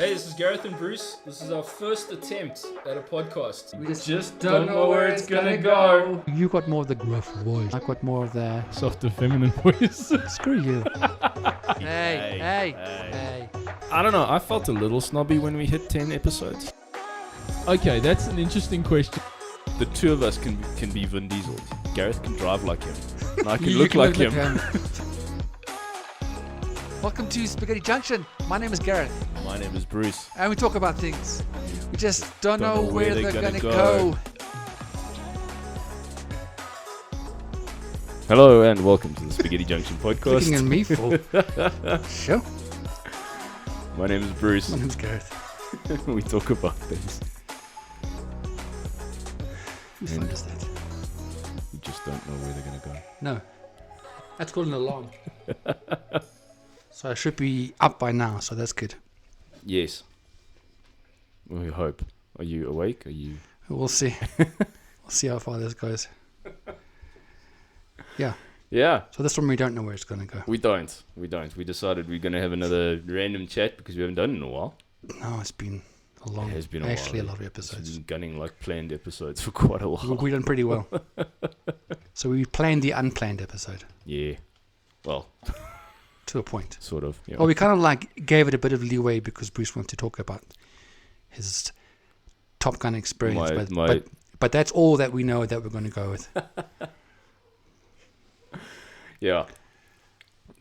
Hey, this is Gareth and Bruce. This is our first attempt at a podcast. We just don't know where it's gonna go. You got more of the gruff voice. I got more of the Softer feminine voice. screw you. Hey. I don't know, I felt a little snobby when we hit 10 episodes. Okay, that's an interesting question. The two of us can be Vin Diesel. Gareth can drive like him. And I can You look can like look him. Welcome to Spaghetti Junction. My name is Gareth, My name is Bruce. and we talk about things. We just don't know where they're gonna go. Hello and welcome to the Spaghetti Junction podcast. Looking at me for sure. My name is Bruce. My name's Gareth. We talk about things. Whose And- phone is that? We just don't know where they're going to go. No, that's called an alarm. So I should be up by now. So that's good. Yes. We hope. Are you awake? Are you... We'll see. We'll see how far this goes. Yeah. Yeah. So this one we don't know where it's gonna go. We don't. We decided we're going to have another random chat because we haven't done it in a while. No, it's been a long. It has been a actually while. a lot of It's episodes. been gunning like planned episodes for quite a while. We've done pretty well. So we planned the unplanned episode Yeah. Well, to a point. sort of. Yeah. Well, we kind of like gave it a bit of leeway because Bruce wanted to talk about his Top Gun experience, but that's all that we know that we're going to go with. Yeah.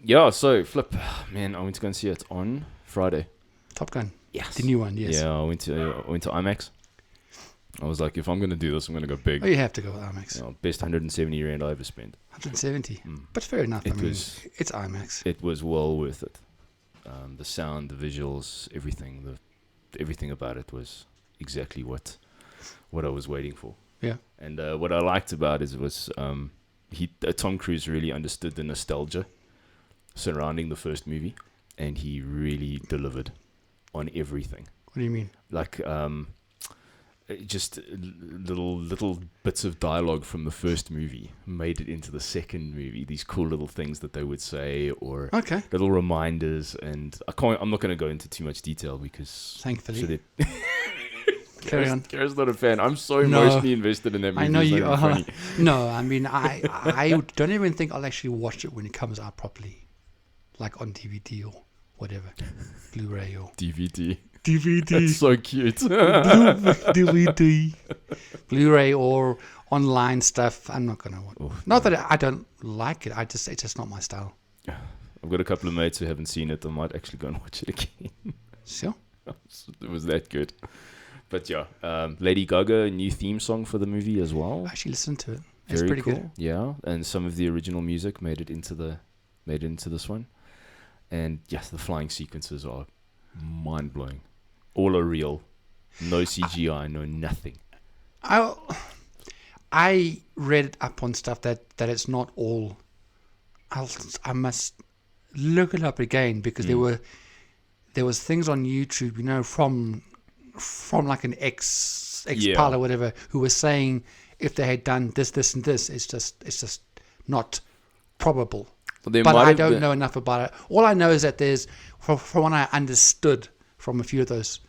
Yeah, so, Flip. Man, I went to go and see it on Friday. Top Gun, Yes. the new one, yes. Yeah, I went to IMAX. I was like, if I'm going to do this, I'm going to go big. Oh, you have to go with IMAX. You know, best 170 rand I ever spent. 170, Mm. but fair enough. It I mean, was- it's IMAX. It was well worth it. The sound, the visuals, everything about it was exactly what I was waiting for. Yeah. And what I liked about it was Tom Cruise really understood the nostalgia surrounding the first movie, and he really delivered on everything. What do you mean? Like just little bits of dialogue from the first movie made it into the second movie. These cool little things that they would say, or Okay, little reminders. And I'm not going to go into too much detail because thankfully. Carry on. Gareth's not a fan. I'm so No. emotionally invested in that movie. I know It's not you even are. funny. No, I mean, I don't even think I'll actually watch it when it comes out properly, like on DVD or whatever, Blu-ray or DVD. DVD. That's so cute. DVD, Blu-ray or online stuff. I'm not gonna watch. Oof, Not that I don't like it. It's just not my style. I've got a couple of mates who haven't seen it. I might actually go and watch it again. So It was that good. But yeah, Lady Gaga, a new theme song for the movie as well. I actually listened to it. It's Very pretty cool. good. Yeah, and some of the original music made it into this one. And yes, the flying sequences are mind blowing. All are real. No CGI, no nothing. I read up on stuff that it's not all. I must look it up again because there was things on YouTube, you know, from like an ex pilot or whatever, who was saying if they had done this, and this, it's just not probable. Well, But I don't know enough about it. All I know is that there's, from what I understood from a few of those,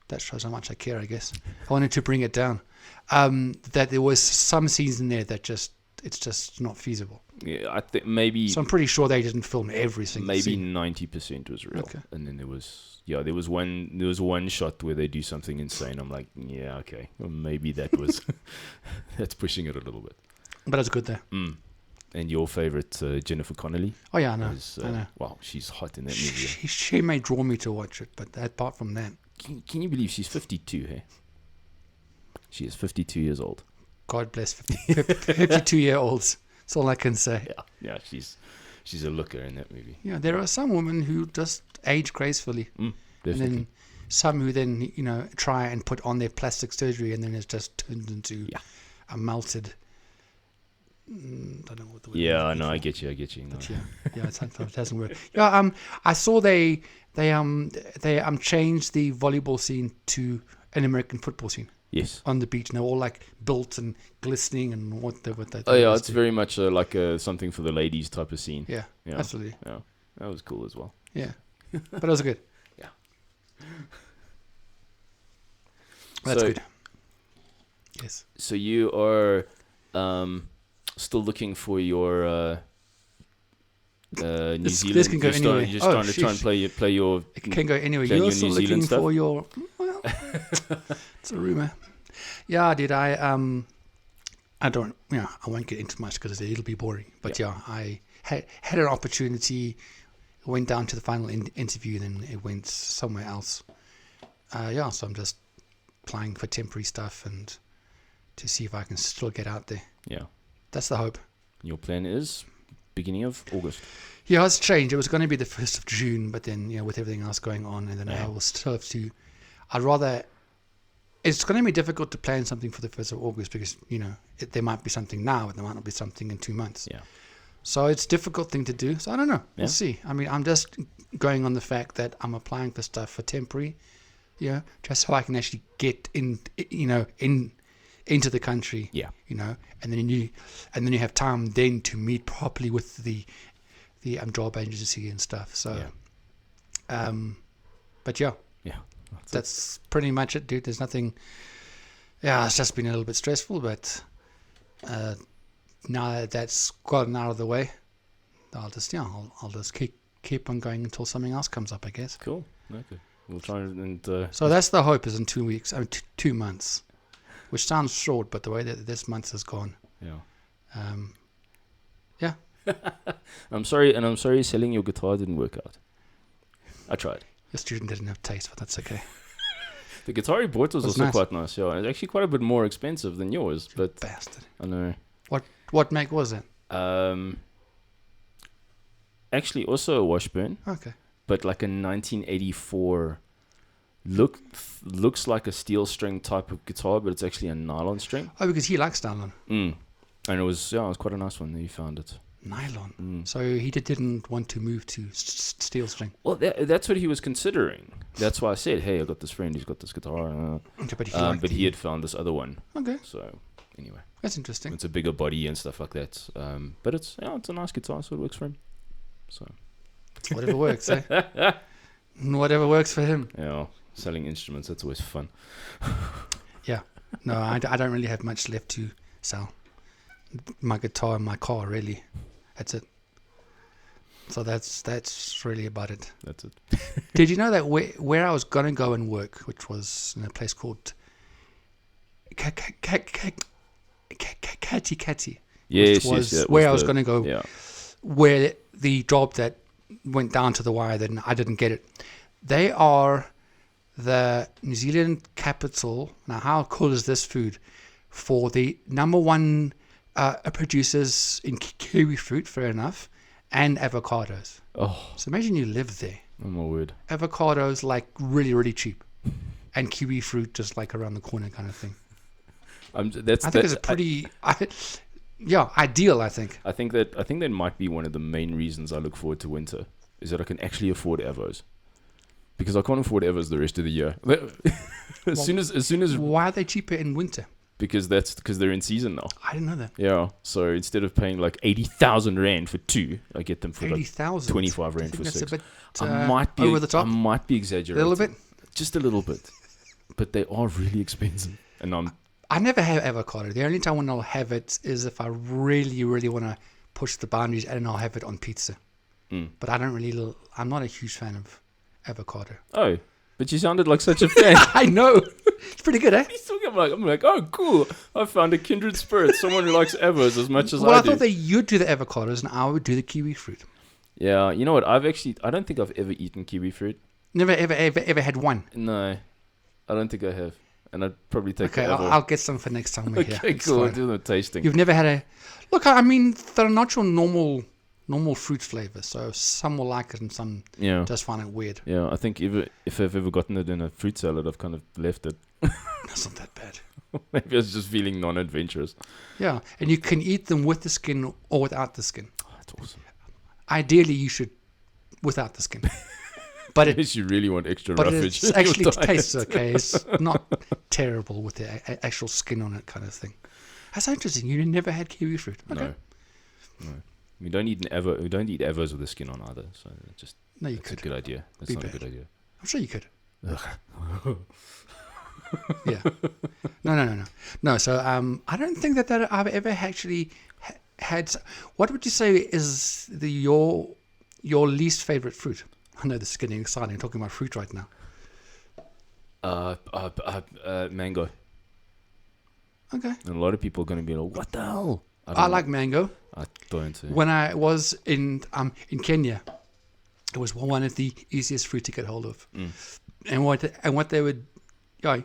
that shows how much I care, I guess. I wanted to bring it down. That there was some scenes in there that it's just not feasible. Yeah, I think maybe So I'm pretty sure they didn't film every single maybe scene. 90% was real. Okay. And then there was one shot where they do something insane. I'm like, yeah, okay. Well, maybe that was that's pushing it a little bit. But it's good there. And your favorite Jennifer Connelly? Oh yeah, I know. Is, I know. Wow, she's hot in that movie. She may draw me to watch it, but apart from that, Can you believe she's 52, hey? She is 52 years old. God bless 52-year-olds. That's all I can say. Yeah, she's a looker in that movie. Yeah, there are some women who just age gracefully. And Definitely. then some who then, you know, try and put on their plastic surgery and then it's just turned into a melted. I don't know what the word is. Yeah, I know. I get you. No. But yeah, sometimes it doesn't work. Yeah, I saw they changed the volleyball scene to an American football scene Yes. on the beach, and they're all like built and glistening and what they. Oh yeah, always it's do. very much like something for the ladies type of scene. Yeah, Yeah. absolutely. Yeah, that was cool as well. Yeah, but it was good. That's So- good. Yes. So you are still looking for your New This Zealand. can go you're anywhere. you're Oh, starting to try and sheesh. play your. It can go anywhere. Playing You're your still New looking Zealand stuff? for your. Well, it's a rumor. Yeah, dude. I don't. Yeah, I won't get into much because it'll be boring. But yeah, I had an opportunity. Went down to the final interview, then it went somewhere else. Yeah, so I'm just applying for temporary stuff and to see if I can still get out there. Yeah. That's the hope. Your plan is beginning of August. Yeah, it's changed. It was going to be the 1st of June, but then, with everything else going on, and then Yeah. I will still have to. I'd rather. It's going to be difficult to plan something for the 1st of August because, there might be something now, and there might not be something in 2 months. Yeah. So it's a difficult thing to do. So I don't know. Yeah. We'll see. I mean, I'm just going on the fact that I'm applying for stuff for temporary, just so I can actually get into the country. Yeah. And then you have time then to meet properly with the job agency and stuff. So, but yeah, Yeah. that's pretty much it, dude. There's nothing. Yeah, it's just been a little bit stressful, but now that that's gotten out of the way, I'll just keep on going until something else comes up, I guess. Cool. Okay. We'll try and. So that's the hope, is in 2 weeks. I mean, 2 months, which sounds short, but the way that this month has gone, Yeah. yeah. I'm sorry selling your guitar didn't work out. I tried. Your student didn't have taste, but that's okay. The guitar he bought was That's also nice. quite nice. Yeah, it's actually quite a bit more expensive than yours, but Bastard. I know. What make was it? Actually, also a Washburn, Okay. but like a 1984. Looks like a steel string type of guitar, but it's actually a nylon string. Oh, because he likes nylon. And it was quite a nice one. He found it. Nylon. So he didn't want to move to steel string. Well, that's what he was considering. That's why I said, "Hey, I got this friend who's got this guitar." Okay, but But he had found this other one. Okay, So anyway, that's interesting. it's a bigger body and stuff like that. But it's a nice guitar, so it works for him. So Whatever works, eh? Whatever works for him. yeah, selling instruments, that's always fun. No, I don't really have much left to sell. My guitar and my car, really. That's it. So that's really about it. That's it. Did you know that where I was going to go and work, which was in a place called Kati, Yes, was that where I was going to go, Yeah. where the job that went down to the wire, then I didn't get it. They are the New Zealand capital. Now, how cool is this food? For the number one producers in kiwi fruit, fair enough, and avocados. Oh, So imagine you live there. oh my word. Avocados like really, really cheap, and kiwi fruit just like around the corner kind of thing. I think it's a pretty, ideal. I think. I think that might be one of the main reasons I look forward to winter, is that I can actually afford Evos. Because I can't afford Evos the rest of the year. as soon as Why are they cheaper in winter? because they're in season now. I didn't know that. Yeah. So instead of paying like 80,000 rand for 2, I get them for like 80,000. 25 I rand think for that's 6. a bit I might be over the top. I might be A exaggerating. little bit. Just a little bit. But they are really expensive. And I never have avocado. The only time when I'll have it is if I really, really want to push the boundaries, and I'll have it on pizza. But I'm not a huge fan of avocado. Oh, but you sounded like such a fan. I know. It's pretty good, eh? He's talking about, I'm like, oh, cool. I found a kindred spirit. Someone who likes Evos as much as Well, I I do. thought that you'd do the avocados and I would do the kiwi fruit. Yeah, you know what? I don't think I've ever eaten kiwi fruit. Never, ever had one. No, I don't think I have. And I'd probably take Okay, the Evo. I'll get some for next time we're here. Okay, It's cool. I'll fine. do the tasting. You've never had a... Look, I mean, they're not your normal fruit flavor. So some will like it and some Yeah. just find it weird. Yeah, I think if I've ever gotten it in a fruit salad, I've kind of left it. That's not that bad. Maybe I was just feeling non-adventurous. Yeah, and you can eat them with the skin or without the skin. Oh, that's awesome. Ideally, you should without the skin. But Unless you really want extra but roughage. it in your actually diet. tastes okay. It's not terrible with the actual skin on it, kind of thing. That's interesting. You never had kiwi fruit. Okay. No. We don't eat Evos with the skin on either. So it's just No, you that's could. a good idea. That's Be not bad. a good idea. I'm sure you could. Yeah. No. So I don't think that I've ever actually had. What would you say is your least favorite fruit? I know this is getting exciting. I'm talking about fruit right now. Mango. Okay. And a lot of people are going to be like, what the hell? I like mango. I don't. When I was in Kenya, it was one of the easiest fruit to get hold of. And what they would, and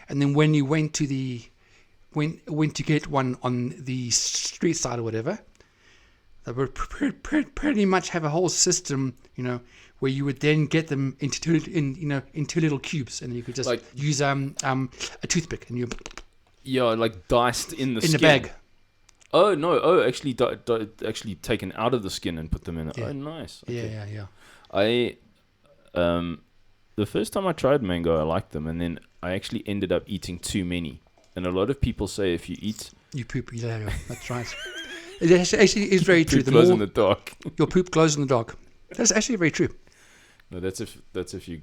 then when you went to to get one on the street side or whatever, they would pretty much have a whole system, where you would then get them into little cubes, and you could just Like- use a toothpick and you like diced in the in skin. the bag. Oh, no. Oh, actually, actually taken out of the skin and put them in. Yeah. Oh, nice. Okay. Yeah. I, the first time I tried mango, I liked them, and then I actually ended up eating too many. And a lot of people say if you eat, You poop. Yeah. That's right. It actually is very true. poop The glows more in the dark. your poop glows in the dark. That's actually very true. No, that's if you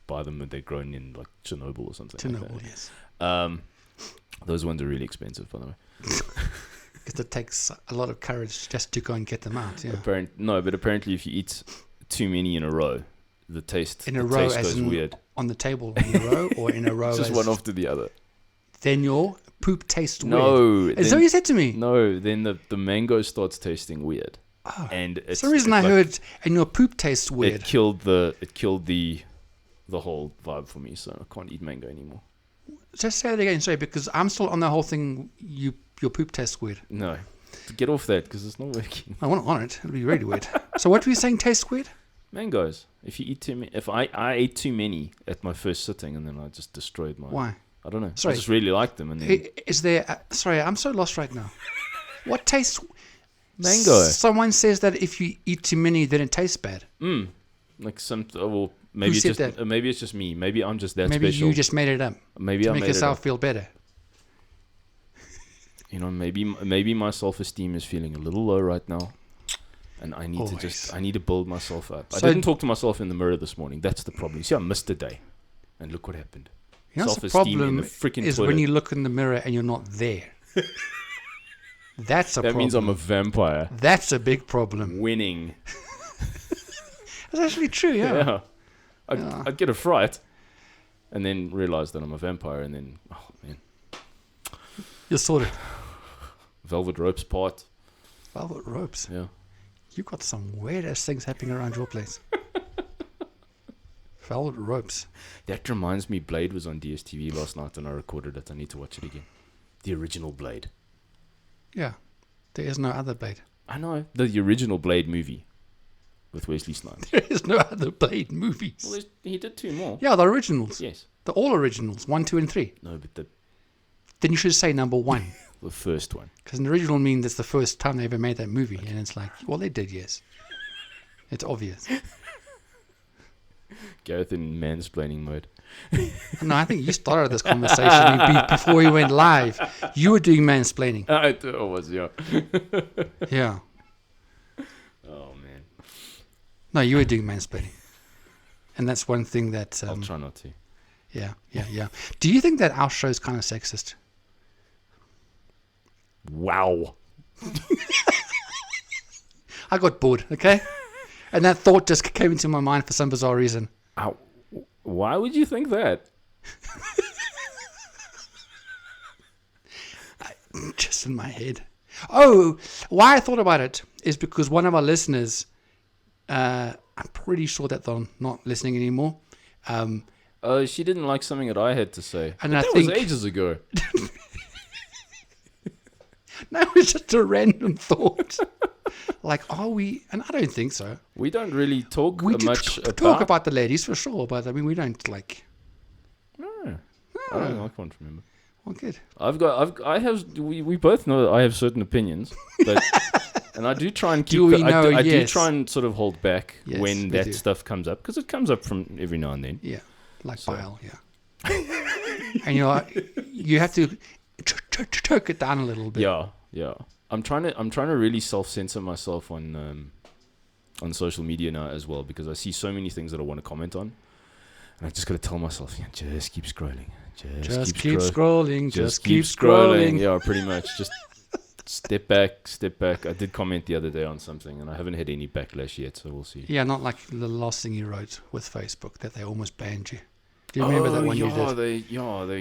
buy them and they're grown in like Chernobyl or something. like Chernobyl, that. yes. Those ones are really expensive, by the way. Because it takes a lot of courage just to go and get them out. Yeah. But apparently, if you eat too many in a row, the taste In a the row, taste as goes in weird. on the table in a row, or in a row. Just as, one after the other. Then your poop tastes weird. No, Is that what you said to me? no. Then the mango starts tasting weird, Oh, and it's that's the reason it's I like- heard, and your poop tastes weird. It killed the whole vibe for me, so I can't eat mango anymore. Just say it again, sorry, because I'm still on the whole thing. Your poop tastes weird. No, get off that because it's not working. I want on it. It'll be really weird. So what were you saying tastes weird? Mangoes. If you eat too many, if I ate too many at my first sitting, and then I just destroyed my. Why? I don't know. Sorry. I just really liked them, and then Is there? Sorry, I'm so lost right now. What tastes? mango. Someone says that if you eat too many, then it tastes bad. Like well, maybe it's said just that? maybe it's just me. Maybe I'm just that Maybe special. you just made it up maybe to I make made it yourself up. feel better. Maybe my self-esteem is feeling a little low right now, and I need Always. to build myself up. I So- didn't talk to myself in the mirror this morning. That's the problem. You see, I missed a day, and look what happened. You know, the Self-esteem in problem the freaking is toilet. when you look in the mirror and you're not there. That's a That problem. means I'm a vampire. That's a big problem. Winning. That's actually true, yeah. I'd get a fright, and then realize that I'm a vampire, and then oh man, You're sorted. velvet ropes part. Velvet ropes. Yeah. You got some weird ass things happening around your place. Velvet ropes. That reminds me, Blade was on DSTV last night, and I recorded it. I need to watch it again. The original Blade. Yeah. There is no other Blade. I know the original Blade movie with Wesley Snipes. There is no other Blade movies. Well, he did two more. Yeah, the originals. Yes. The all originals. 1, 2, and 3. No, but Then you should say number 1. the first one. Because an original means that's the first time they ever made that movie. And it's like, well, they did, yes. It's obvious. Gareth in mansplaining mode. No, I think you started this conversation before we went live. You were doing mansplaining. I was, yeah. Yeah. Oh man. No, you were doing mansplaining. And that's one thing that... I'll try not to. Yeah. Do you think that our show is kind of sexist? Wow. I got bored, okay? And that thought just came into my mind for some bizarre reason. Ow. Why would you think that? Just in my head. Oh, why I thought about it is because one of our listeners, I'm pretty sure that they're not listening anymore. She didn't like something that I had to say. And But I that think- was ages ago. No, it's just a random thought. Like, are we? And I don't think so. We don't really talk We do much talk about the ladies for sure, but I mean, we don't like. No. I don't know. I can't remember. Well, good. We both know that I have certain opinions, but and I do try and keep. Do we I know? do Yes. try and sort of hold back Yes, when we that do. stuff comes up because it comes up from every now and then. Yeah, like So- bile. Yeah. And you have to choke it down a little bit. Yeah. I'm trying to really self-censor myself on social media now as well because I see so many things that I want to comment on, And I just got to tell myself, yeah, just keep scrolling. Just keep scrolling. Just keep scrolling. Yeah, pretty much. Just step back. I did comment the other day on something, and I haven't had any backlash yet, so we'll see. Yeah, not like the last thing you wrote with Facebook that they almost banned you. Do you remember that one you did? They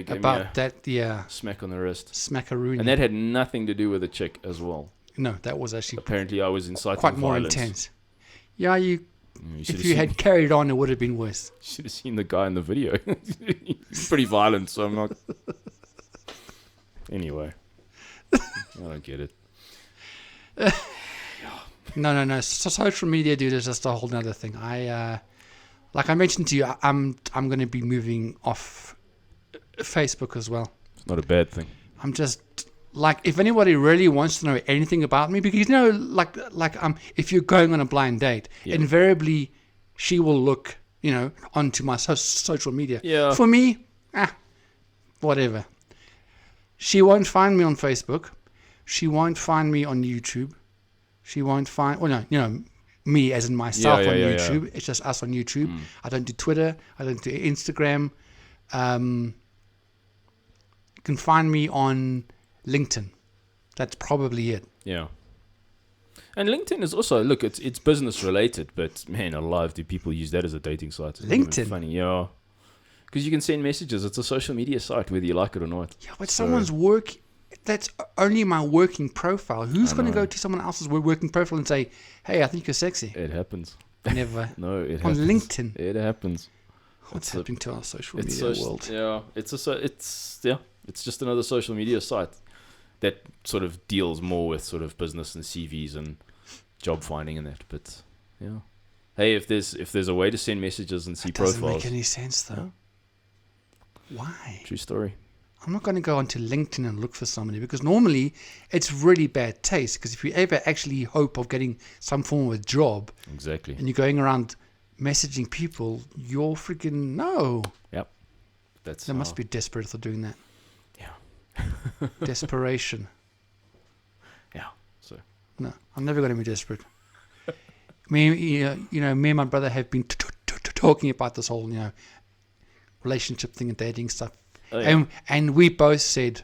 gave About me a that, yeah. smack on the wrist. Smackaroonie. And that had nothing to do with a chick as well. No, that was actually Apparently, I was inciting quite more violence. intense. Yeah, If if you had carried on, it would have been worse. should have seen the guy in the video. He's pretty violent, so I'm not. Anyway, I don't get it. No. So social media, dude, is just a whole nother thing. Like I mentioned to you, I'm going to be moving off Facebook as well. It's not a bad thing. I'm just like, if anybody really wants to know anything about me, because if you're going on a blind date, invariably she will look, onto my social media. Yeah. For me, whatever. She won't find me on Facebook. She won't find me on YouTube. She won't find, me as in myself on YouTube. Yeah. It's just us on YouTube. I don't do Twitter. I don't do Instagram. You can find me on LinkedIn. That's probably it. Yeah. And LinkedIn is also, look, it's business related, but man, alive, do people use that as a dating site? It's LinkedIn? Funny, yeah. Because you can send messages. It's a social media site, whether you like it or not. Yeah, but someone's work, that's only my working profile. Who's going to go to someone else's working profile and say, hey, I think you're sexy? It happens. Never. No, it on happens. On LinkedIn. It happens. What's happening to our social media world? Yeah, it's just another social media site that sort of deals more with sort of business and CVs and job finding and that. But yeah, hey, if there's a way to send messages and see profiles, doesn't make any sense though. Yeah. Why? True story. I'm not going to go onto LinkedIn and look for somebody, because normally it's really bad taste. Because if you ever actually hope of getting some form of a job, exactly, and you're going around messaging people, you're freaking no. Yep. They must be desperate for doing that. Yeah. Desperation. Yeah. So. No, I'm never going to be desperate. Me and my brother have been talking about this whole, relationship thing and dating stuff. Oh, yeah. And we both said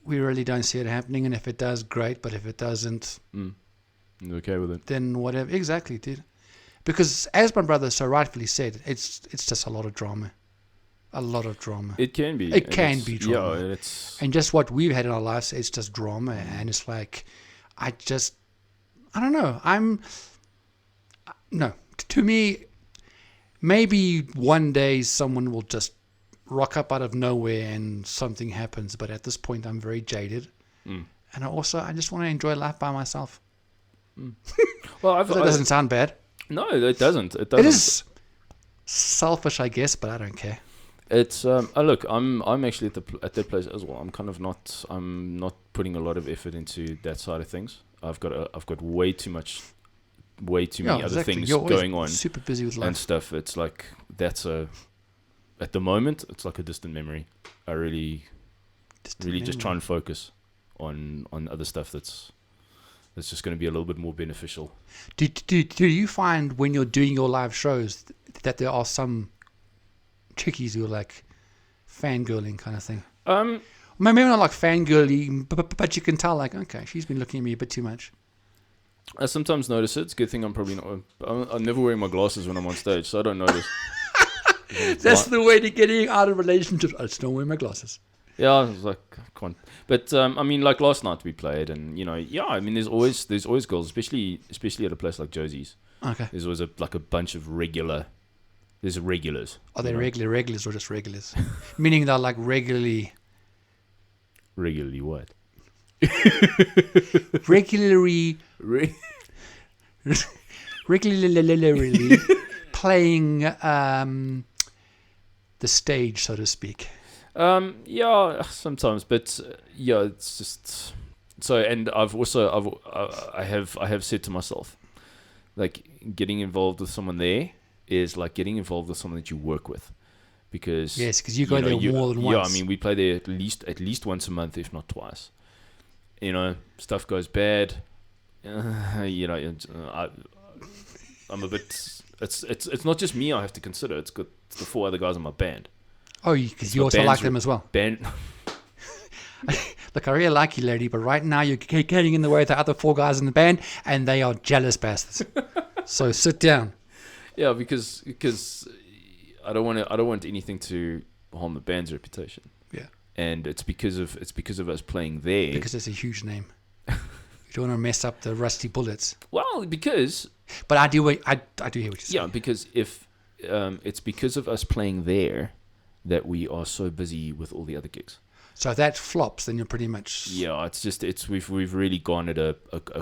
we really don't see it happening, and if it does, great, but if it doesn't, you're okay with it, then whatever. Exactly, dude. Because as my brother so rightfully said, it's just a lot of drama. A lot of drama. It can be. It can be drama. Yeah, it's. And just what we've had in our lives, it's just drama, and it's like, I don't know. No, to me, maybe one day someone will just rock up out of nowhere and something happens. But at this point, I'm very jaded. And I just want to enjoy life by myself. Well, that doesn't sound bad. No, it doesn't. It is selfish, I guess, but I don't care. It's look, I'm actually at that place as well. I'm not putting a lot of effort into that side of things. I've got way too many other things going on. Super busy with life and stuff. It's like at the moment it's like a distant memory. I really just try and focus on other stuff that's just going to be a little bit more beneficial. Do you find when you're doing your live shows that there are some chickies who are like fangirling kind of thing? Maybe not like fangirling, but you can tell, like, okay, she's been looking at me a bit too much. I sometimes notice it. It's a good thing I'm probably not. I'm never wearing my glasses when I'm on stage, so I don't notice. That's the way to getting out of relationships. I just don't wear my glasses. Yeah, I was like, can't. But I mean, like last night we played, and I mean, there's always girls, especially at a place like Josie's. Okay. There's always a bunch of regulars. Are they regulars or just regulars? Meaning they're like regularly. Regularly what? Regularly playing the stage, so to speak. Yeah, sometimes, but yeah, it's just so. And I have said to myself, like, getting involved with someone there is like getting involved with someone that you work with, because you go there more than once. Yeah, I mean, we play there at least once a month, if not twice. Stuff goes bad. I'm a bit it's not just me I have to consider. It's the 4 other guys in my band. Oh, because you my also band's like them as well. Band. Look, I really like you, lady, but right now you're getting in the way of the other 4 guys in the band, and they are jealous bastards. So sit down. Yeah, because I don't want anything to harm the band's reputation. Yeah. And it's because of us playing there. Because it's a huge name. You don't want to mess up the Rusty Bullets. Well, because But I do hear what you're saying. yeah, because if it's because of us playing there that we are so busy with all the other gigs. So if that flops, then you're pretty much... Yeah, we've really garnered a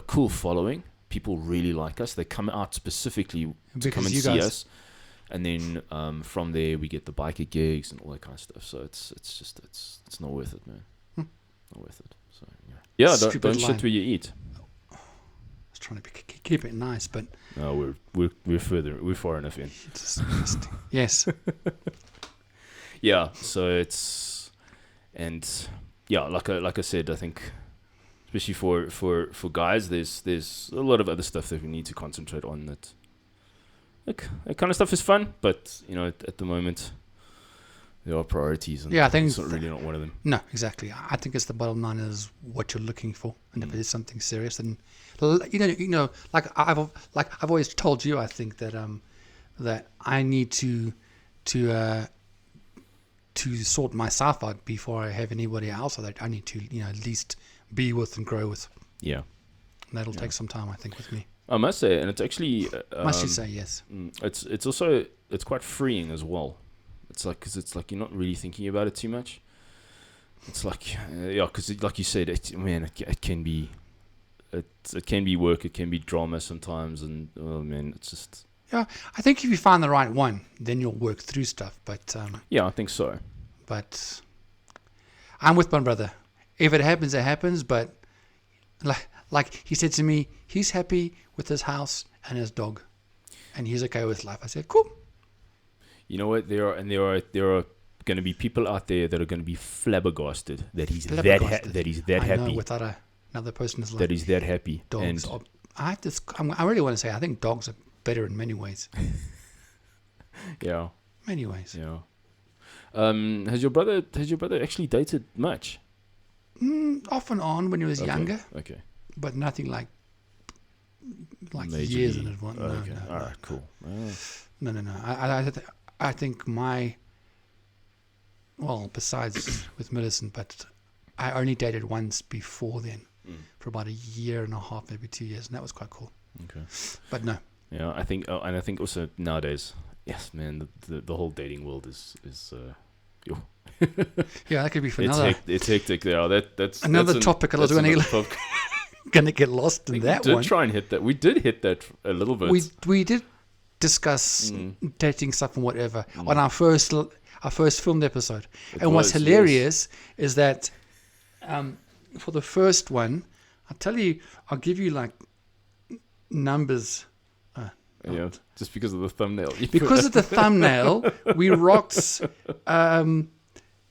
cool following. People really like us. They come out specifically to come and see us, and then from there we get the biker gigs and all that kind of stuff. So it's not worth it, man. Not worth it. So yeah, don't shit where you eat. I was trying to keep it nice, but No, we're far enough in. it's disgusting. Yes. Yeah, so it's, and yeah, like I said, I think especially for guys, there's a lot of other stuff that we need to concentrate on. That kind of stuff is fun, but at the moment there are priorities, and Yeah, I think it's really not one of them. No, exactly. I think it's the bottom line is what you're looking for, and if it is something serious, then like I've always told you, I think that that I need to sort myself out before I have anybody else that I need to at least be with and grow with. Yeah, And that'll take some time, I think, with me. I must say, and it's actually Must you say yes? It's also quite freeing as well. It's like you're not really thinking about it too much. It's like because like you said, it can be work, it can be drama sometimes, and it's just. Yeah, I think if you find the right one, then you'll work through stuff. But yeah, I think so. But I'm with my brother. If it happens, it happens. But like he said to me, he's happy with his house and his dog, and he's okay with life. I said, cool. You know what? There are going to be people out there that are going to be flabbergasted that he's that happy. Know, without another person is like that he's that happy. dogs. And I really want to say I think dogs are better in many ways. yeah. Many ways. Yeah. Has your brother actually dated much? Off and on when he was younger, Okay. but nothing like Majorly. years in advance. No, Okay. no, All right. Cool. No. I think besides with Millicent, but I only dated once before then for about a year and a half, maybe 2 years, and that was quite cool. Okay. But no. Yeah, I think, and I think also nowadays, yes, man, the whole dating world is Yeah, that could be for another. It's hectic. Yeah, that's another topic. I was going to get lost in that one. We did try and hit that. We did hit that a little bit. We did discuss dating stuff and whatever on our first filmed episode. What's hilarious is that for the first one, I'll give you like numbers. Yeah, just because of the thumbnail. Because of the thumbnail, we rocked.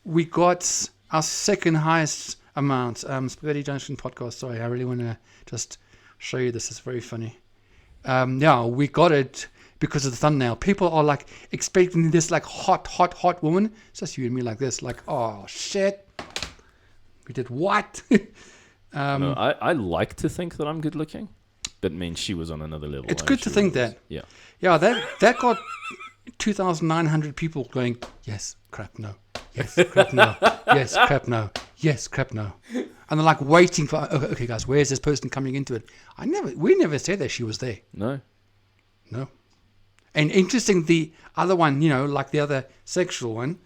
We got our second highest amount. Spaghetti Junction podcast. Sorry, I really want to just show you this. It's very funny. We got it because of the thumbnail. People are like expecting this like hot woman. It's just you and me like this. Like, oh shit, we did what? No, I like to think that I'm good looking. That means she was on another level. It's good to think that. Yeah. Yeah, that got 2,900 people going, yes, crap, no. Yes, crap, no. Yes, crap, no. Yes, crap, no. And they're like waiting for, okay, guys, where's this person coming into it? We never said that she was there. No. And interesting, the other one, like the other sexual one,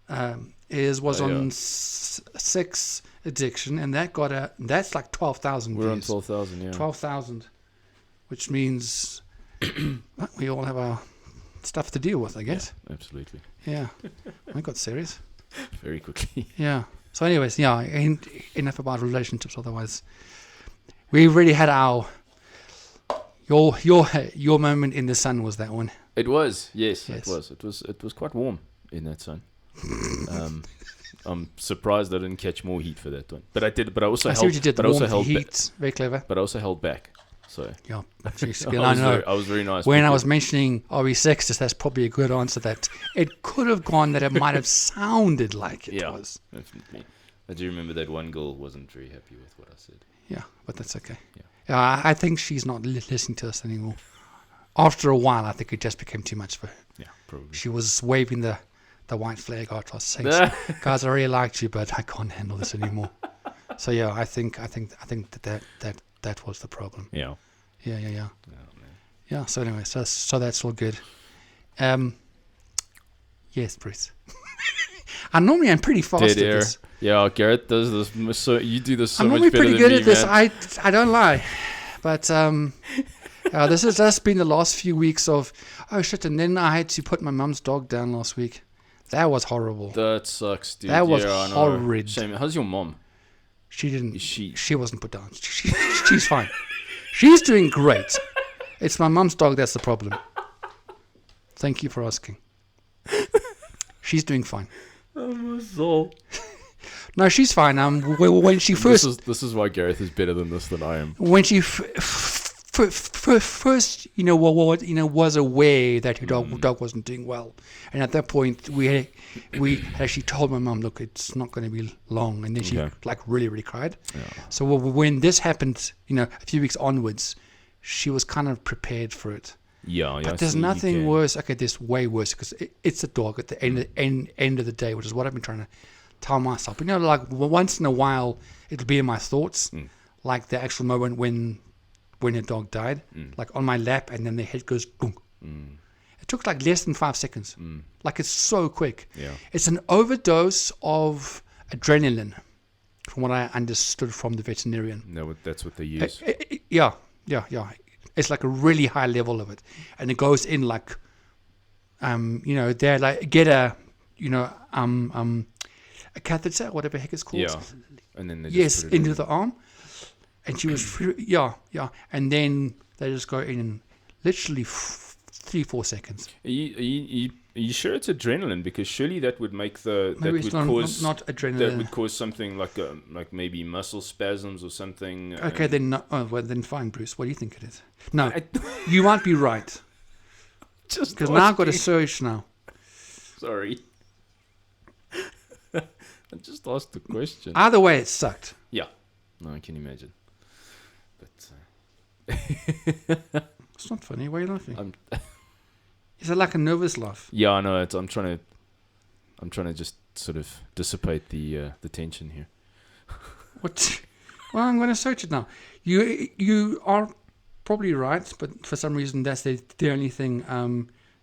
was on sex addiction, and that's like 12,000 views. We're on 12,000, yeah. 12,000, which means we all have our stuff to deal with, I guess. Yeah, absolutely. Yeah. I got serious. Very quickly. Yeah. So anyways, enough about relationships, otherwise we really had your moment in the sun was that one. It was, yes. It was. It was quite warm in that sun. I'm surprised I didn't catch more heat for that one. But I did. But I also held. See what you did. But I also held heat. Very clever. But I also held back. So Yeah, jeez, I, I was know. I was very nice. When I because- was mentioning, are we sexist? That's probably a good answer. That it could have gone that it might have sounded like it Yeah. was. Definitely. I do remember that one girl wasn't very happy with what I said. Yeah, but that's okay. Yeah. Yeah, I think she's not listening to us anymore. After a while, I think it just became too much for her. Yeah, probably. She was waving the white flag after I was saying, "Guys, I really liked you, but I can't handle this anymore." So yeah, I think that was the problem. Yeah. Yeah. Oh, man. Yeah. So anyway, so that's all good. Yes, Bruce. I normally am pretty fast Dead at air. this. Yeah, Garrett does this. So you do this so I'm much normally better pretty than good me, at this. man. I don't lie, but this has just been the last few weeks of oh shit, and then I had to put my mum's dog down last week. That was horrible. That sucks, dude. That was I know. horrid. Shame. How's your mom? She didn't. Is she? She wasn't put down. She's fine. She's doing great. It's my mum's dog that's the problem. Thank you for asking. She's doing fine. Oh, my soul. No, she's fine. When she first This is why Gareth is better than this than I am. when she first, was aware that her dog wasn't doing well, and at that point we actually told my mum, look, it's not going to be long, and then she Okay. like really cried. Yeah. So when this happened, a few weeks onwards, she was kind of prepared for it. Yeah. But there's nothing worse. Okay, there's way worse because it's a dog at the end of the day, which is what I've been trying to tell myself. But like once in a while, it'll be in my thoughts, like the actual moment when a dog died, like on my lap, and then the head goes boom. It took like less than 5 seconds. Like it's so quick. Yeah. It's an overdose of adrenaline, from what I understood from the veterinarian. No, that's what they use. Yeah. It's like a really high level of it, and it goes in like, they're like get a catheter, whatever the heck it's called. Yeah. And then they just Yes, put it into in. the arm, and she was yeah, and then they just go in and literally 3-4 seconds. Are you sure it's adrenaline? Because surely that would make Maybe it's not adrenaline. that would cause something like maybe muscle spasms or something. Okay, then then fine, Bruce. What do you think it is? No, I- you might be right just because now I've got to asking. search now. Sorry. I just asked the question. Either way, it sucked. Yeah. No, I can imagine. But It's not funny. Why are you laughing? I'm Is it like a nervous laugh? yeah, I know. I'm trying to just sort of dissipate the tension here. What? Well, I'm going to search it now. You are probably right, but for some reason that's the only thing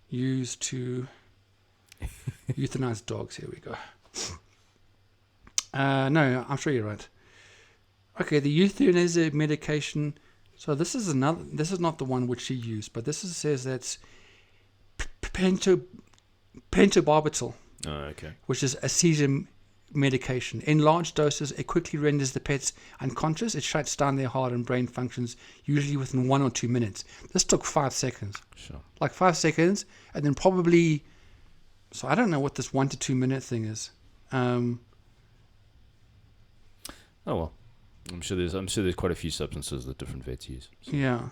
used to euthanize dogs. Here we go. No, I'm sure you're right. Okay, the euthanasia medication. So this is not the one which she used, but says that's pentobarbital, Oh, okay. which is a seizure medication. In large doses, it quickly renders the pets unconscious. It shuts down their heart and brain functions, usually within 1 or 2 minutes. This took 5 seconds. Sure. Like 5 seconds, and then probably... So I don't know what this 1 to 2 minute thing is. Oh well. I'm sure there's quite a few substances that different vets use. Yeah.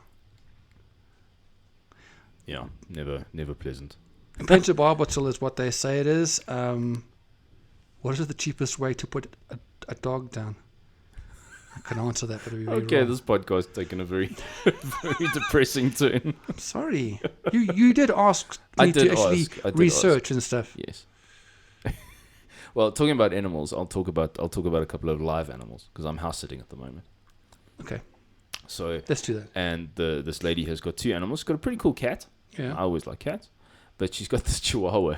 Yeah. Never pleasant. Pentobarbital is what they say it is. What is the cheapest way to put a dog down? I can answer that, but it'll be very Okay, wrong. this podcast taken a very very depressing turn. I'm sorry. You did ask I me did to actually ask. I did research and stuff. Yes. Well, talking about animals, I'll talk about a couple of live animals because I'm house sitting at the moment. Okay, So let's do that. and this lady has got 2 animals. She's got a pretty cool cat. Yeah. I always like cats, but she's got this Chihuahua.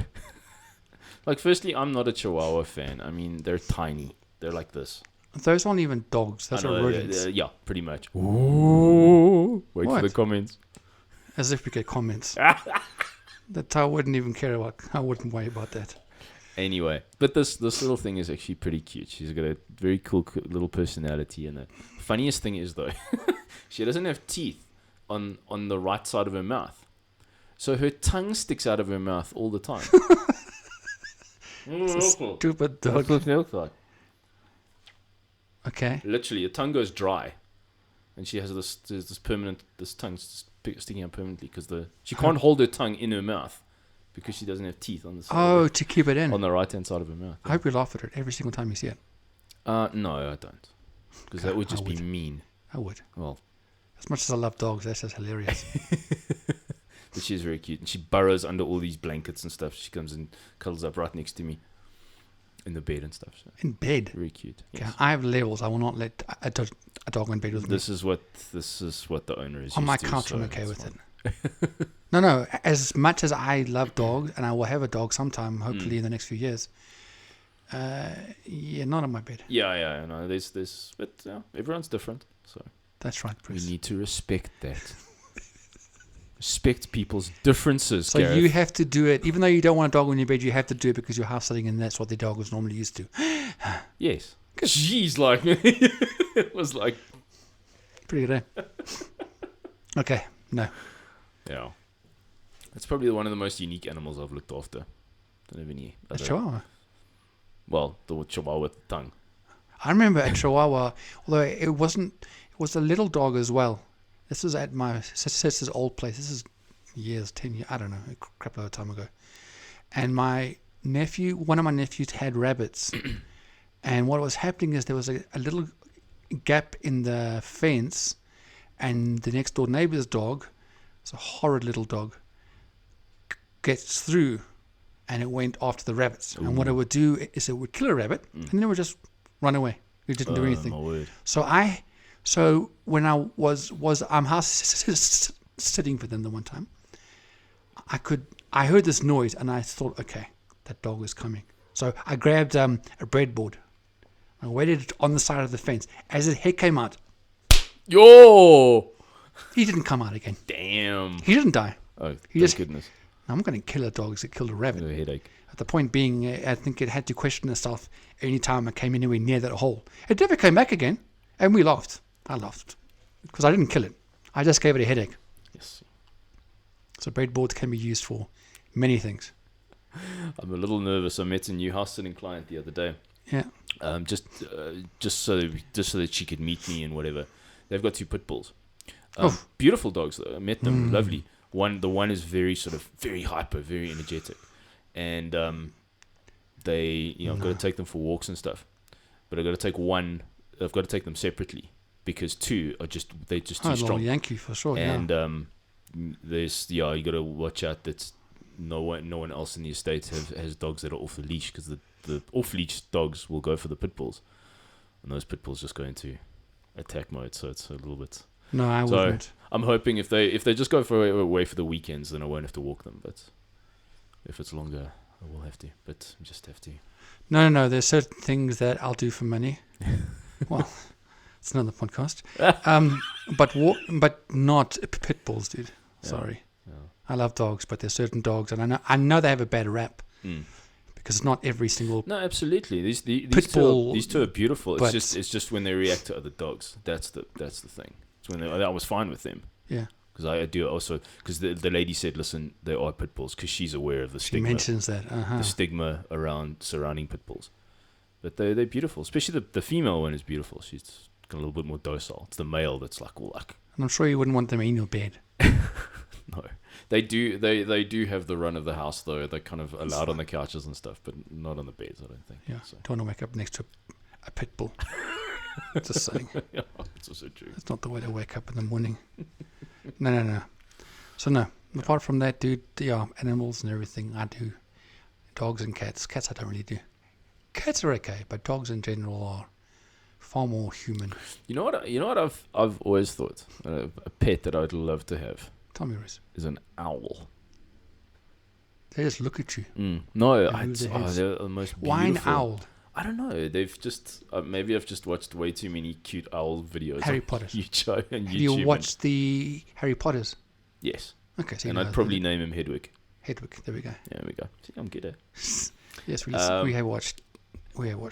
Like, firstly, I'm not a Chihuahua fan. I mean, they're tiny. They're like this. Those aren't even dogs. Those I are know, rodents. yeah, pretty much. Ooh, wait What? for the comments. As if we get comments. That I wouldn't even care about. I wouldn't worry about that. Anyway, but this little thing is actually pretty cute. She's got a very cool little personality, and the funniest thing is though, she doesn't have teeth on the right side of her mouth, so her tongue sticks out of her mouth all the time. Stupid That's dog. what it looks like. Okay. Literally, her tongue goes dry. and she has this tongue sticking out permanently because she can't hold her tongue in her mouth because she doesn't have teeth on the side. Oh, to keep it in. On the right hand side of her mouth. I hope you laugh at it every single time you see it. No, I don't, because Okay, that would just I be would. mean. I would. Well, As much as I love dogs, that's just hilarious. but she's very cute, and she burrows under all these blankets and stuff. She comes and cuddles up right next to me in the bed and stuff. So In bed. very cute. Okay, Yes. I have levels. I will not let a dog in bed with me. This is what the owner is. On used my to, couch, so I'm okay it's with fine. it. No. As much as I love dogs, and I will have a dog sometime, hopefully in the next few years. Yeah, not on my bed. Yeah, no, but everyone's different, so That's right, we Bruce. need to respect that. Respect people's differences. So Gareth. you have to do it, even though you don't want a dog on your bed. You have to do it because you're house sitting, and that's what the dog was normally used to. Yes. Jeez, like it was like Pretty good, eh? Okay, no. yeah. It's probably one of the most unique animals I've looked after. Don't have any. A other- Chihuahua. Well, the Chihuahua with the tongue. I remember a Chihuahua, although it wasn't. It was a little dog as well. This was at my sister's old place. This is 10 years, I don't know, a crap load of time ago. And one of my nephews had rabbits. And what was happening is there was a little gap in the fence, and the next door neighbor's dog, it's a horrid little dog, gets through, and it went after the rabbits. And what it would do is it would kill a rabbit, and then it would just run away. It didn't do anything. My word. So when I I'm house sitting for them the one time, I heard this noise and I thought, okay, that dog is coming. So I grabbed a breadboard. I waited on the side of the fence. As his head came out, Yo! he didn't come out again. Damn. He didn't die. Oh, thank just- goodness. I'm going to kill a dog that killed a I rabbit. got a headache. At the point being, I think it had to question itself any time I came anywhere near that hole. It never came back again, and we laughed. I laughed because I didn't kill it. I just gave it a headache. Yes. So breadboards can be used for many things. I'm a little nervous. I met a new house sitting client the other day. Yeah. Just so that she could meet me and whatever. They've got 2 pit bulls. Oh. Beautiful dogs though. I met them, lovely. The one is very hyper, very energetic, and I've got to take them for walks and stuff. But I've got to take them separately because 2 are they're just too strong. Yankee for sure. And you got to watch out that no one else in the estate has dogs that are off the leash, because the off leash dogs will go for the pit bulls, and those pit bulls just go into attack mode. So it's a little bit. No, I So wouldn't. I'm hoping if they just go away for the weekends, then I won't have to walk them. But if it's longer, I will have to. But I just have to. No. There's certain things that I'll do for money. Well, it's another podcast. But not pit bulls, dude. Yeah. Sorry. Yeah. I love dogs, but there's certain dogs, and I know they have a bad rap Mm. because not every single. No, absolutely. These Pit two bull, these 2 are beautiful. but- It's just when they react to other dogs. That's the thing. It's when I was fine with them. Yeah. Because I do also, because the lady said, listen, they are pit bulls, because she's aware of the She stigma, mentions that. the stigma surrounding pit bulls. But they're beautiful, especially the female one is beautiful. She's got a little bit more docile. It's the male that's like, all like, And I'm sure you wouldn't want them in your bed. no. They do have the run of the house though. They're kind of allowed on the couches and stuff, but not on the beds, I don't think. Yeah. So. Don't want to wake up next to a pit bull. Just saying. Yeah, it's also true. That's not the way to wake up in the morning. No. So no. Apart from that, dude, yeah, animals and everything, I do. Dogs and cats. Cats I don't really do. Cats are okay, but dogs in general are far more human. You know what I've always thought a pet that I'd love to have Tell me, Riz. is an owl. They just look at you. No, And move their heads. they're the most beautiful. Why an owl? I don't know. They've just maybe I've just watched way too many cute owl videos. Harry on Potter's. YouTube and Have YouTube. you watched the Harry Potters? Yes, Okay, so you and know I'd probably name him Hedwig. Hedwig. There we go. There we go. See, I'm good at. Yes, we have watched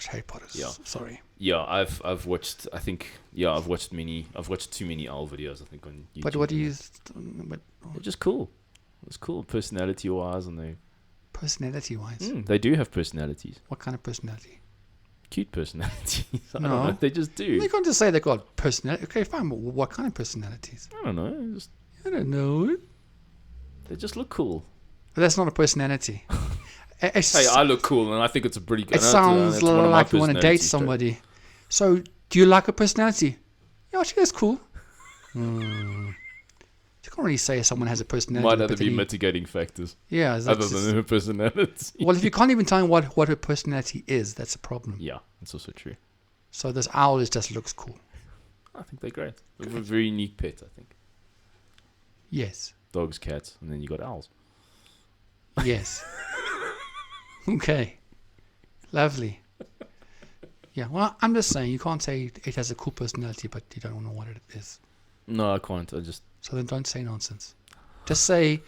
Harry Potters. Yeah. Sorry. Yeah, I've watched. I think I've watched too many owl videos. I think on YouTube. But what do you? But They're just cool. It's cool personality wise, and personality-wise, they do have personalities. what kind of personality? cute personalities. I No. don't know. They just do. You can't just say they got personality. Okay, fine. But what kind of personalities? I don't know. I don't know. They just look cool. But that's not a personality. Hey, I look cool, and I think it's a pretty good. It sounds like you want to date somebody. somebody. So, do you like a personality? Yeah, she is cool. You can't really say someone has a personality. Might other but be then mitigating factors yeah, other than her personality. well, if you can't even tell me what her personality is, that's a problem. Yeah, that's also true. So this owl just looks cool. I think they're great. They're a very unique pet, I think. Yes. Dogs, cats, and then you got owls. Yes. Okay. Lovely. Yeah, well, I'm just saying, you can't say it has a cool personality, but you don't know what it is. No, I can't. So then don't say nonsense. Just say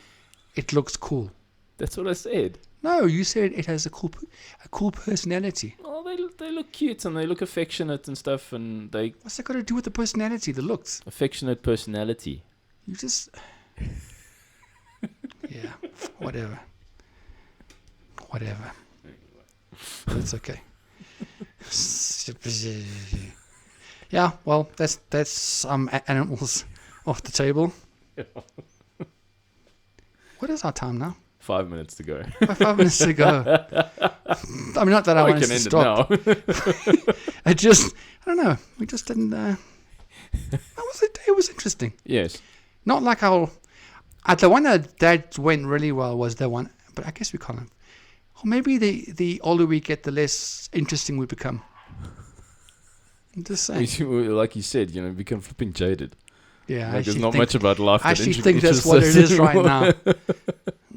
it looks cool. That's what I said. No, you said it has a cool personality. Oh, they look cute and they look affectionate and stuff, and they What's that got to do with the personality, the looks? affectionate personality. You just... yeah, whatever. Whatever. That's okay. Yeah, well, that's animals off the table. What is our time now? 5 minutes to go. 5 minutes to go. I mean, not that I We want can to end stop. it now. I don't know. We just didn't. It was interesting. Yes. Not like how. The one that went really well was the one, but I guess we kind of. Or maybe the older we get, the less interesting we become. I'm just saying. Like you said, become flipping jaded. Yeah, Like there's not much about life. I actually think that's what it is right now.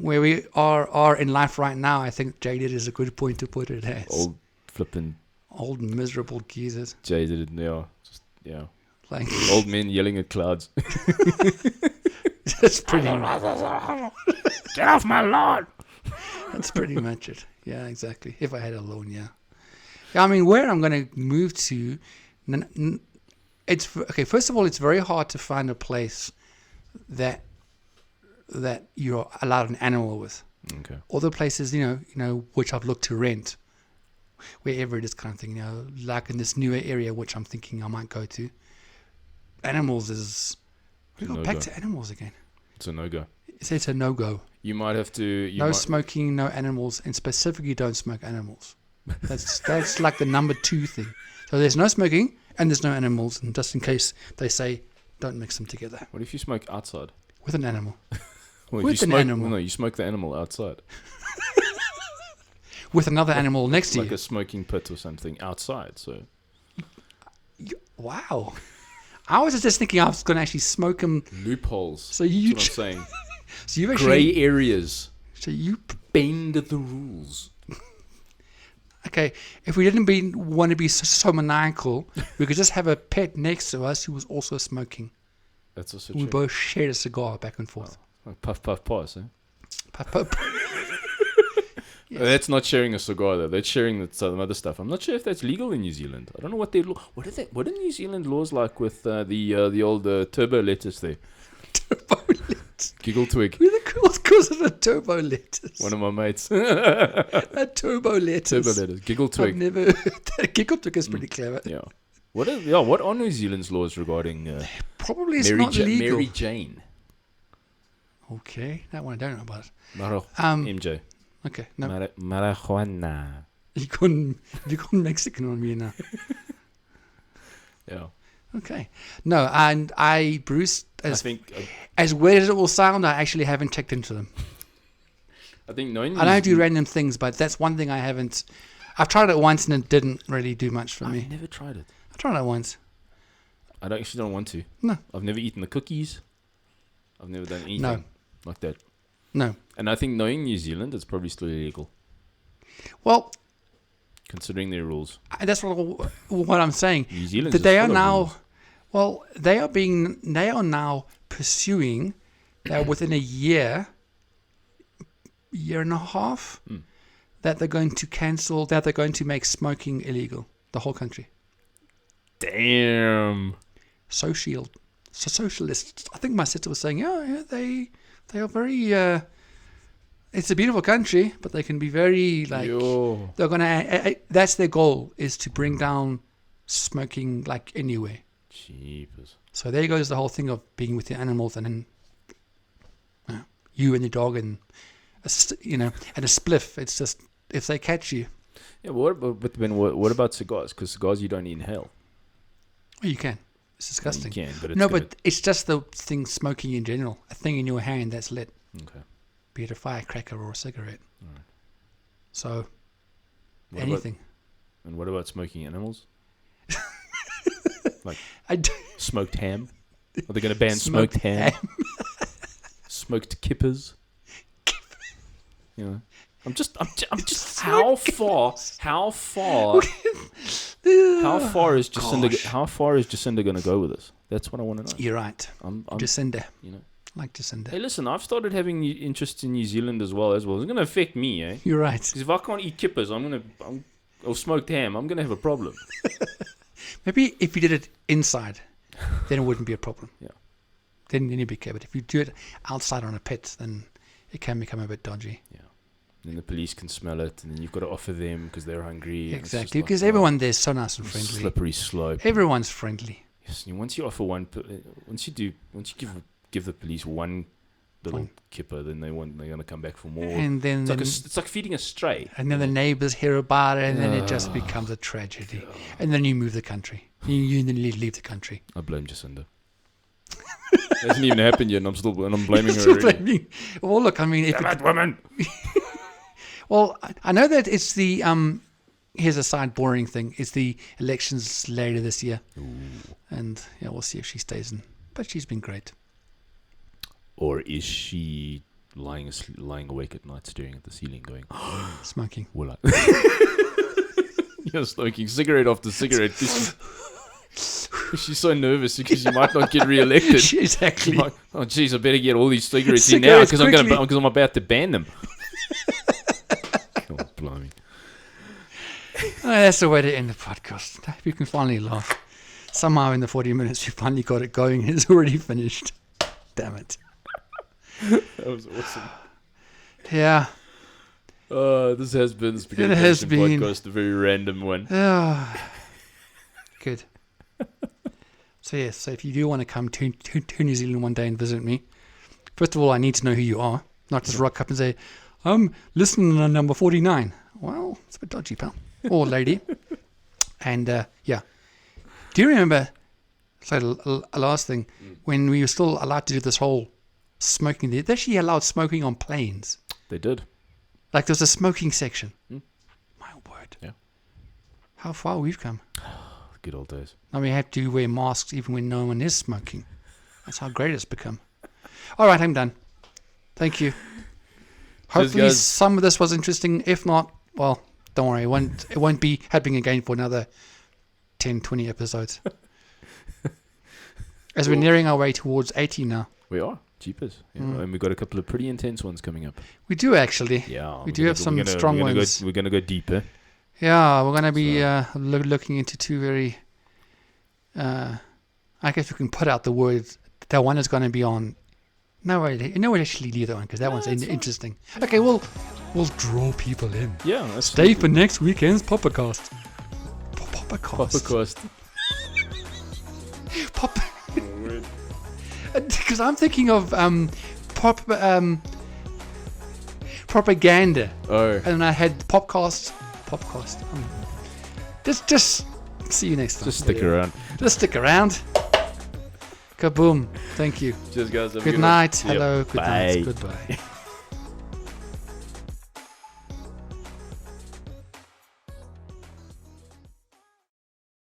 Where we are in life right now, I think jaded is a good point to put it as. Old flipping Old miserable geezers. jaded, yeah. Like Old men yelling at clouds. that's pretty. Get off my lawn! That's pretty much it. Yeah, exactly. If I had a loan, yeah. I mean, where I'm going to move to, it's okay. First of all, it's very hard to find a place that you're allowed an animal with. Okay. All the places, which I've looked to rent, wherever it is, kind of thing. Like in this newer area, which I'm thinking I might go to. Animals is. We got back to animals again. It's a no-go. It's a no-go. You might have to. No smoking, no animals, and specifically don't smoke animals. That's like the number 2 thing. So there's no smoking and there's no animals, and just in case they say don't mix them together What if you smoke outside? with an animal, Well, With if you an smoke, animal. No, you smoke the animal outside. with another animal next to Like you. a smoking pit or something outside. So Wow. I was just thinking I was going to actually smoke them. loopholes. So you, That's what I'm saying. so you actually, Grey areas. so you, Bend the rules. okay. If we didn't want to be so maniacal, we could just have a pet next to us who was also smoking. That's also We true. both shared a cigar back and forth. Like puff, puff, pass. Eh? Puff, puff. Yes. That's not sharing a cigar though. That's sharing some other stuff. I'm not sure if that's legal in New Zealand. I don't know what their law. What are New Zealand laws like with the old turbo lettuce there? Turbo lettuce. Giggle twig. Who the cool's calls it a turbo lettuce? One of my mates. A turbo lettuce. Turbo lettuce. Giggle I've twig. never heard that. Giggle twig is pretty clever. Yeah. What are New Zealand's laws regarding Probably it's not legal. Mary Jane? Okay, that one I don't know about. MJ. Okay, no. Marijuana. You gone Mexican on me now. Yeah. Okay. No, and Bruce, I think as weird as it will sound, I actually haven't checked into them. knowing I don't do random things, but that's one thing I haven't. I've tried it once and it didn't really do much for me. I've never tried it. I tried it once. I actually don't want to. No. I've never eaten the cookies. I've never done anything like that. No. And I think knowing New Zealand, it's probably still illegal, Well, considering their rules. that's what I'm saying. New Zealand. That they are now. Well, they are now pursuing that within a year and a half, that they're going to cancel, that they're going to make smoking illegal, the whole country. Damn. Socialists. I think my sister was saying, yeah, they are very, it's a beautiful country, but they can be very like Yo. they're gonna. That's their goal, is to bring down smoking like anywhere. Jeepers. So there goes the whole thing of being with the animals, and then you and the dog, and and a spliff. It's just if they catch you, Yeah, but then what about cigars? Because cigars you don't inhale. well, you can. It's disgusting. You can, but it's No, gonna- but it's just the thing smoking in general. A thing in your hand that's lit, okay. be it a firecracker or a cigarette. Alright. So What anything. and what about smoking animals? I do. Smoked ham? Are they going to ban smoked ham? Smoked kippers? You know, I'm just. How far is Jacinda? Gosh. How far is Jacinda going to go with this? That's what I want to know. You're right. I'm Jacinda. you know. Like Jacinda. Hey, listen, I've started having interest in New Zealand as well. It's going to affect me, eh? You're right. Because if I can't eat kippers, or smoked ham, I'm going to have a problem. Maybe if you did it inside, then it wouldn't be a problem. Yeah. Then you'd be okay. But if you do it outside on a pit, then it can become a bit dodgy. Yeah. Then the police can smell it, and then you've got to offer them because they're hungry. and it's just Exactly. like, Because oh, everyone there's so nice and friendly. slippery slope. Everyone's friendly. Yes, and once you offer once you give the police one little One. kipper, then they're going to come back for more. And then It's like feeding a stray. and then the neighbors hear about it, and then it just becomes a tragedy. And then you move the country. You then leave the country. I blame Jacinda. It hasn't even happened yet, and I'm blaming her Still already. blaming- Well, look, I mean, if Damn it, it, woman! well, I know that it's the here's a side boring thing. It's the elections later this year, and yeah, we'll see if she stays in. But she's been great. Or is she lying awake at night, staring at the ceiling, going, Smoking. "Will I?" You're smoking cigarette after cigarette. 'Cause she's so nervous because she might not get re-elected. Exactly. Like, oh, jeez, I better get all these cigarettes in now Cigarettes because I'm about to ban them. Oh, blimey. That's the way to end the podcast. I hope you can finally laugh. Somehow in the 40 minutes we finally got it going and it's already finished. Damn it. That was awesome. Yeah. This has been the Spaghetti It has Passion been. podcast, a very random one. Good. So yes, so if you do want to come to New Zealand one day and visit me, first of all, I need to know who you are. Not just rock up and say, I'm listening to number 49. Well, it's a bit dodgy, pal. Or lady. And yeah. Do you remember, so a last thing, when we were still allowed to do this whole smoking, they actually allowed smoking on planes. They did. Like there's a smoking section. My word. Yeah. How far we've come. Good old days. Now we have to wear masks even when no one is smoking. That's how great it's become. All right, I'm done. Thank you. Hopefully guys. some of this was interesting. If not, well, don't worry. It won't be happening again for another 10, 20 episodes. As we're nearing our way towards 80 now. We are. Jeepers. Yeah, and we've got a couple of pretty intense ones coming up. We do actually. Yeah. We do have some strong ones. We're going to go deeper. Yeah, we're going to be looking into two very... I guess we can put out the word. That one is going to be on... No, we'll actually leave that one because that one's interesting. Okay, we'll draw people in. Yeah. Stay for next weekend's Poppercast. Poppercast. Pop... Because I'm thinking of propaganda. Oh. And I had Popcast. Just see you next time. Just stick around. Just stick around. Kaboom. Thank you. Cheers, guys. Have a Good one. night. Yeah. Hello. Good Bye. night. Goodbye.